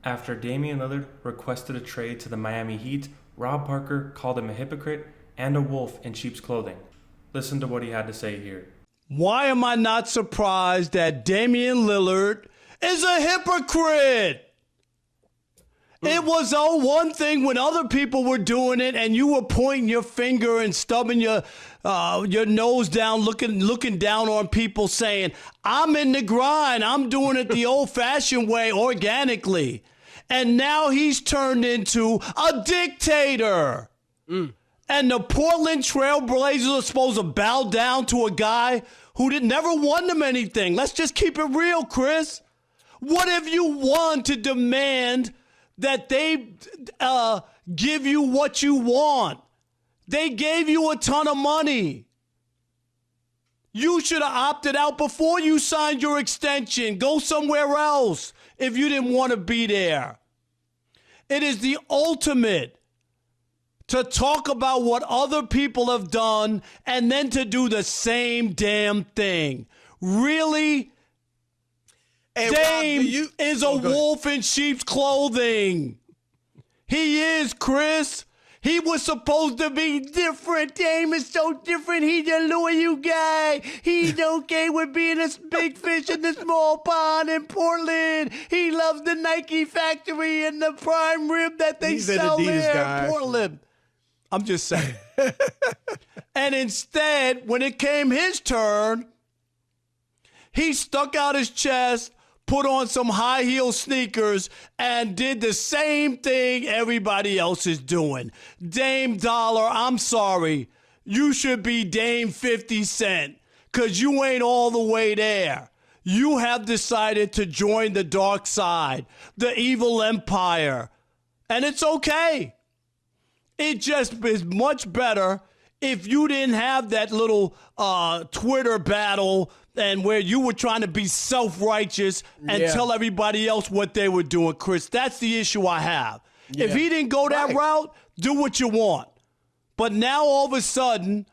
After Damian Lillard requested a trade to the Miami Heat, Rob Parker called him a hypocrite and a wolf in sheep's clothing. Listen to what he had to say here. Why am I not surprised that Damian Lillard is a hypocrite? It was one thing when other people were doing it and you were pointing your finger and stubbing your nose down, looking down on people saying, I'm in the grind. I'm doing it the old-fashioned way, organically. And now he's turned into a dictator. And the Portland Trail Blazers are supposed to bow down to a guy who never won them anything. Let's just keep it real, Chris. What if you won to demand that they give you what you want? They gave you a ton of money. You should have opted out before you signed your extension. Go somewhere else if you didn't want to be there. It is the ultimate to talk about what other people have done and then to do the same damn thing. Really? Hey, Dame is a wolf in sheep's clothing. He is, Chris. He was supposed to be different. Dame is so different. He's a loyal guy. He's okay with being a big fish in the small pond in Portland. He loves the Nike factory and the prime rib that they sell there in Portland. I'm just saying. And instead, when it came his turn, he stuck out his chest, put on some high heel sneakers, and did the same thing everybody else is doing. Dame Dollar, I'm sorry. You should be Dame 50 Cent, because you ain't all the way there. You have decided to join the dark side, the evil empire, and it's okay. It just is much better if you didn't have that little Twitter battle and where you were trying to be self-righteous and tell everybody else what they were doing, Chris. That's the issue I have. Yeah. If he didn't go that route, do what you want. But now all of a sudden,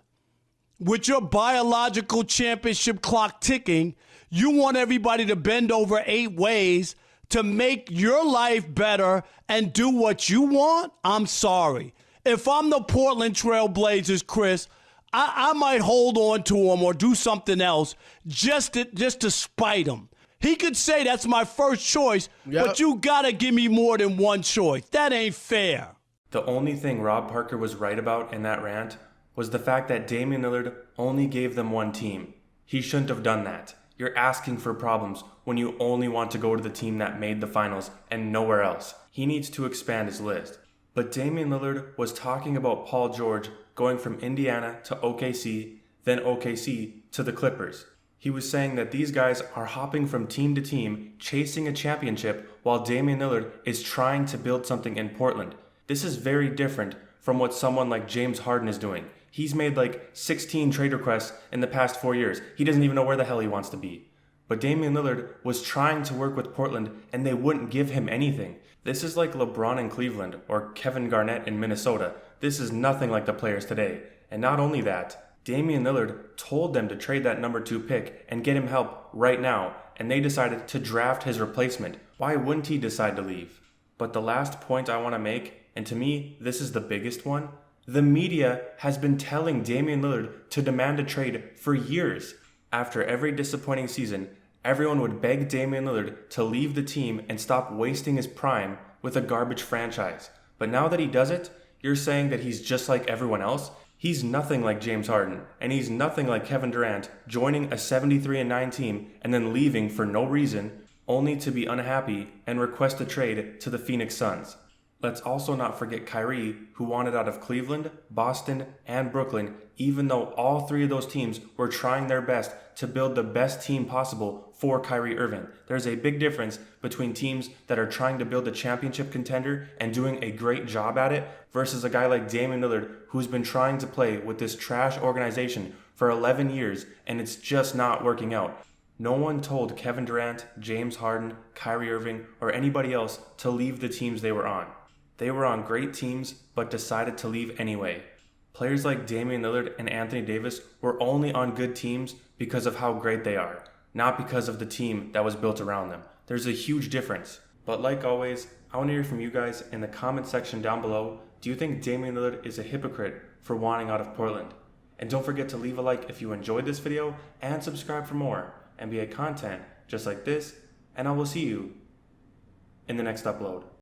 with your biological championship clock ticking, you want everybody to bend over 8 ways to make your life better and do what you want? I'm sorry. If I'm the Portland Trail Blazers, Chris, I might hold on to him or do something else just to spite him. He could say that's my first choice, but you got to give me more than one choice. That ain't fair. The only thing Rob Parker was right about in that rant was the fact that Damian Lillard only gave them one team. He shouldn't have done that. You're asking for problems when you only want to go to the team that made the finals and nowhere else. He needs to expand his list. But Damian Lillard was talking about Paul George going from Indiana to OKC, then OKC to the Clippers. He was saying that these guys are hopping from team to team, chasing a championship, while Damian Lillard is trying to build something in Portland. This is very different from what someone like James Harden is doing. He's made like 16 trade requests in the past 4 years. He doesn't even know where the hell he wants to be. But Damian Lillard was trying to work with Portland and they wouldn't give him anything. This is like LeBron in Cleveland or Kevin Garnett in Minnesota. This is nothing like the players today. And not only that, Damian Lillard told them to trade that number 2 pick and get him help right now, and they decided to draft his replacement. Why wouldn't he decide to leave? But the last point I want to make, and to me, this is the biggest one, the media has been telling Damian Lillard to demand a trade for years. After every disappointing season, everyone would beg Damian Lillard to leave the team and stop wasting his prime with a garbage franchise. But now that he does it, you're saying that he's just like everyone else? He's nothing like James Harden, and he's nothing like Kevin Durant joining a 73-9 team and then leaving for no reason, only to be unhappy and request a trade to the Phoenix Suns. Let's also not forget Kyrie, who wanted out of Cleveland, Boston, and Brooklyn, even though all 3 of those teams were trying their best to build the best team possible for Kyrie Irving. There's a big difference between teams that are trying to build a championship contender and doing a great job at it versus a guy like Damian Lillard, who's been trying to play with this trash organization for 11 years and it's just not working out. No one told Kevin Durant, James Harden, Kyrie Irving, or anybody else to leave the teams they were on. They were on great teams, but decided to leave anyway. Players like Damian Lillard and Anthony Davis were only on good teams because of how great they are, not because of the team that was built around them. There's a huge difference. But like always, I want to hear from you guys in the comment section down below. Do you think Damian Lillard is a hypocrite for wanting out of Portland? And don't forget to leave a like if you enjoyed this video and subscribe for more NBA content just like this, and I will see you in the next upload.